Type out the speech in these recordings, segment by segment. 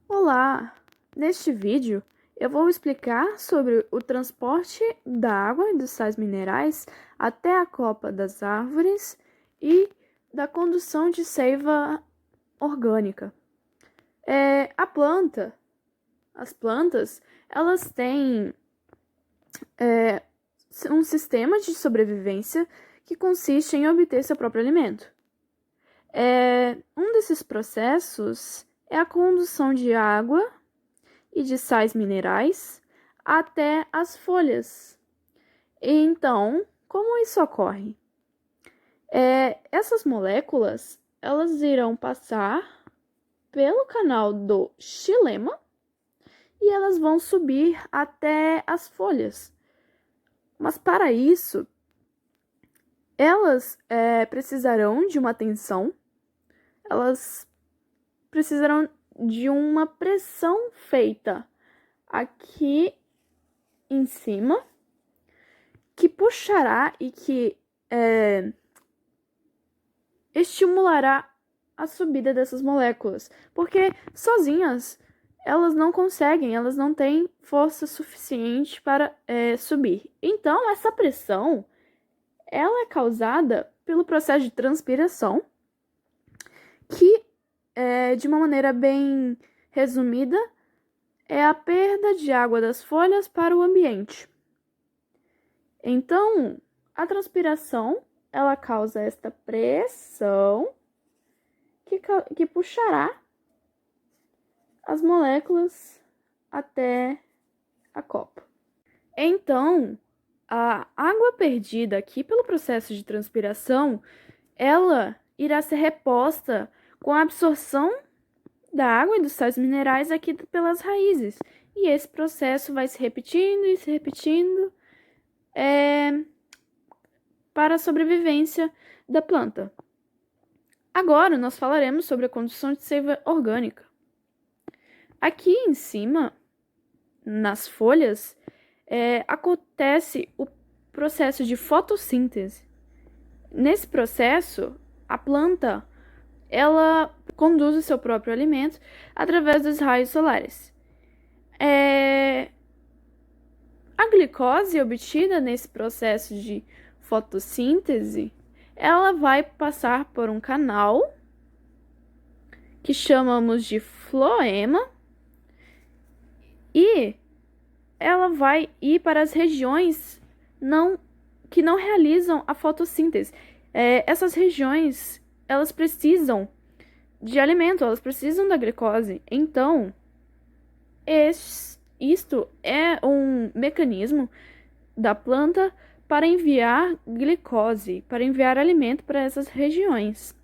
Olá! Neste vídeo eu vou explicar sobre o transporte da água e dos sais minerais até a copa das árvores e da condução de seiva orgânica. As plantas, elas têm um sistema de sobrevivência que consiste em obter seu próprio alimento. Um desses processos é a condução de água e de sais minerais até as folhas. Então, como isso ocorre? Essas moléculas, elas irão passar pelo canal do xilema e elas vão subir até as folhas. Mas para isso, elas precisarão de uma tensão, elas precisarão de uma pressão feita aqui em cima, que puxará e que estimulará a subida dessas moléculas, porque sozinhas elas não conseguem, elas não têm força suficiente para subir. Então, essa pressão ela é causada pelo processo de transpiração, que, de uma maneira bem resumida, é a perda de água das folhas para o ambiente. Então, a transpiração, ela causa esta pressão que puxará as moléculas até a copa. Então, a água perdida aqui pelo processo de transpiração, ela irá ser reposta com a absorção da água e dos sais minerais aqui pelas raízes. E esse processo vai se repetindo e se repetindo para a sobrevivência da planta. Agora, nós falaremos sobre a condução de seiva orgânica. Aqui em cima, nas folhas, acontece o processo de fotossíntese. Nesse processo, a planta ela conduz o seu próprio alimento através dos raios solares. A glicose obtida nesse processo de fotossíntese, ela vai passar por um canal que chamamos de floema e ela vai ir para as regiões que não realizam a fotossíntese. Essas regiões, elas precisam de alimento, elas precisam da glicose. Então, isto é um mecanismo da planta para enviar glicose, para enviar alimento para essas regiões.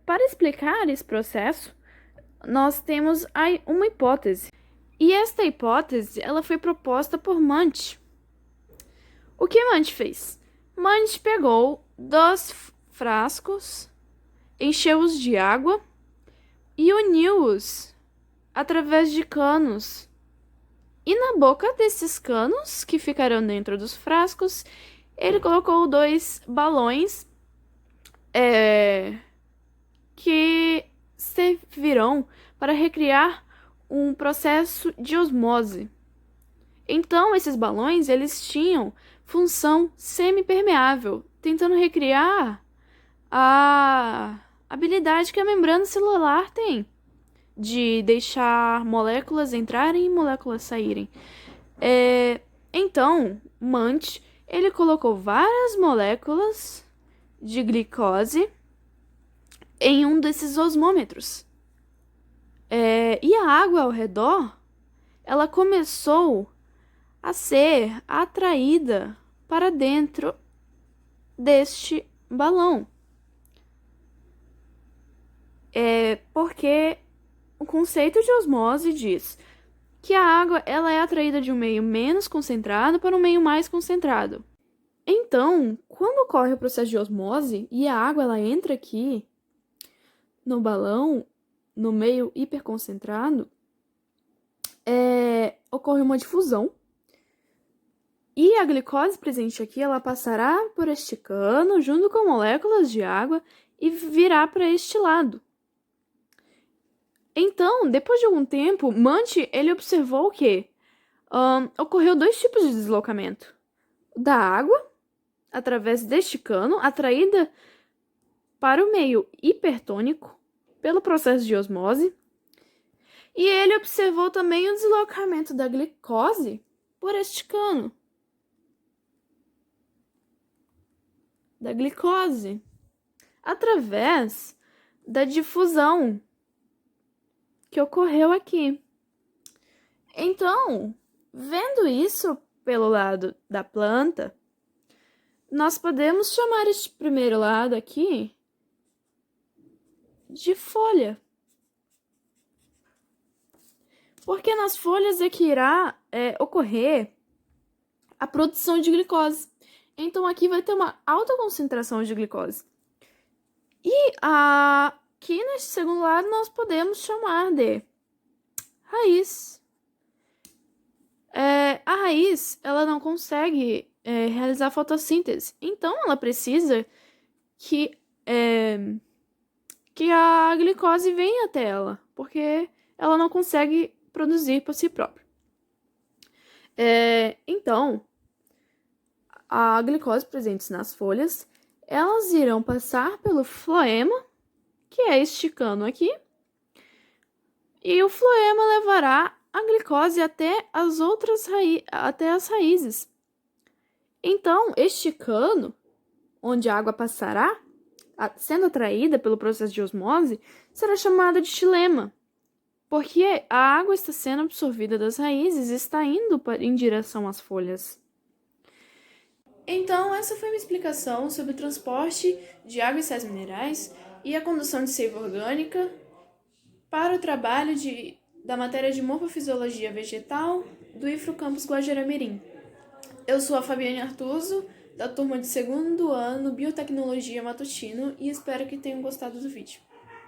Para explicar esse processo, nós temos uma hipótese. E esta hipótese ela foi proposta por Munt. O que Munt fez? Munt pegou 2 frascos, encheu-os de água e uniu-os através de canos. E na boca desses canos, que ficarão dentro dos frascos, ele colocou 2 balões que servirão para recriar um processo de osmose. Então, esses balões, eles tinham função semipermeável, tentando recriar a habilidade que a membrana celular tem de deixar moléculas entrarem e moléculas saírem. Então, Munt, ele colocou várias moléculas de glicose em um desses osmômetros. E a água ao redor, ela começou a ser atraída para dentro deste balão. Porque o conceito de osmose diz que a água ela é atraída de um meio menos concentrado para um meio mais concentrado. Então, quando ocorre o processo de osmose e a água ela entra aqui no balão, no meio hiperconcentrado, ocorre uma difusão e a glicose presente aqui ela passará por este cano junto com moléculas de água e virá para este lado. Então, depois de algum tempo, Munt, ele observou que ocorreu dois tipos de deslocamento. O da água, através deste cano, atraída para o meio hipertônico pelo processo de osmose. E ele observou também o deslocamento da glicose por este cano. Da glicose. Através da difusão que ocorreu aqui. Então, vendo isso pelo lado da planta, nós podemos chamar este primeiro lado aqui de folha. Porque nas folhas é que irá ocorrer a produção de glicose. Então, aqui vai ter uma alta concentração de glicose. E aqui neste segundo lado nós podemos chamar de raiz. A raiz, ela não consegue realizar fotossíntese. Então, ela precisa que a glicose venha até ela, porque ela não consegue produzir por si própria. Então, a glicose presente nas folhas, elas irão passar pelo floema, que é este cano aqui, e o floema levará a glicose até até as raízes. Então, este cano, onde a água passará, sendo atraída pelo processo de osmose, será chamado de xilema, porque a água está sendo absorvida das raízes e está indo em direção às folhas. Então, essa foi uma explicação sobre o transporte de água e sais minerais e a condução de seiva orgânica para o trabalho da matéria de morfofisiologia vegetal do IFRO Campus Guajará-Mirim. Eu sou a Fabiane Artuso, da turma de segundo ano Biotecnologia Matutino, e espero que tenham gostado do vídeo.